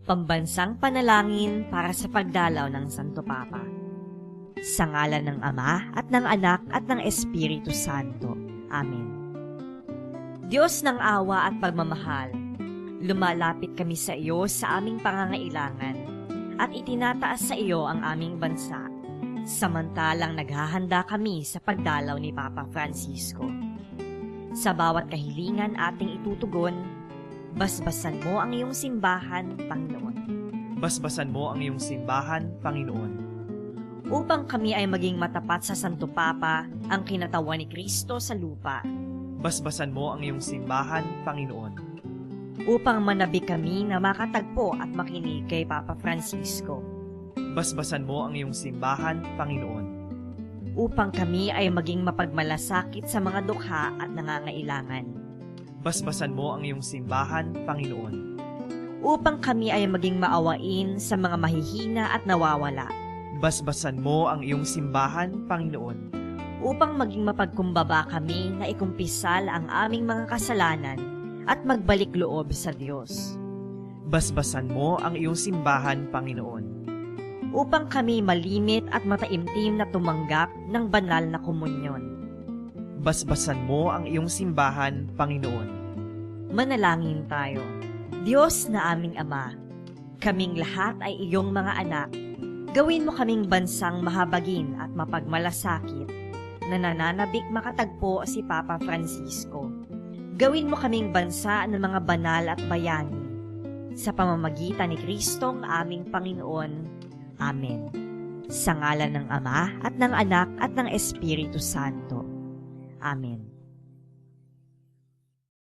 Pambansang panalangin para sa pagdalaw ng Santo Papa. Sa ngalan ng Ama at ng Anak at ng Espiritu Santo. Amen. Diyos ng awa at pagmamahal, lumalapit kami sa iyo sa aming pangangailangan at itinataas sa iyo ang aming bansa, samantalang naghahanda kami sa pagdalaw ni Papa Francisco. Sa bawat kahilingan ating itutugon, basbasan mo ang iyong simbahan, Panginoon. Basbasan mo ang iyong simbahan, Panginoon. Upang kami ay maging matapat sa Santo Papa, ang kinatawan ni Kristo sa lupa. Basbasan mo ang iyong simbahan, Panginoon. Upang manabi kami na makatagpo at makinig kay Papa Francisco. Basbasan mo ang iyong simbahan, Panginoon. Upang kami ay maging mapagmalasakit sa mga dukha at nangangailangan. Basbasan mo ang iyong simbahan, Panginoon. Upang kami ay maging maawain sa mga mahihina at nawawala. Basbasan mo ang iyong simbahan, Panginoon. Upang maging mapagkumbaba kami na ikumpisal ang aming mga kasalanan at magbalik loob sa Diyos. Basbasan mo ang iyong simbahan, Panginoon. Upang kami malimit at mataimtim na tumanggap ng banal na komunyon. Basbasan mo ang iyong simbahan, Panginoon. Manalangin tayo. Diyos na aming Ama, kaming lahat ay iyong mga anak. Gawin mo kaming bansang mahabagin at mapagmalasakit na nananabik makatagpo si Papa Francisco. Gawin mo kaming bansa ng mga banal at bayani. Sa pamamagitan ni Kristong aming Panginoon. Amen. Sa ngalan ng Ama at ng Anak at ng Espiritu Santo. Amen.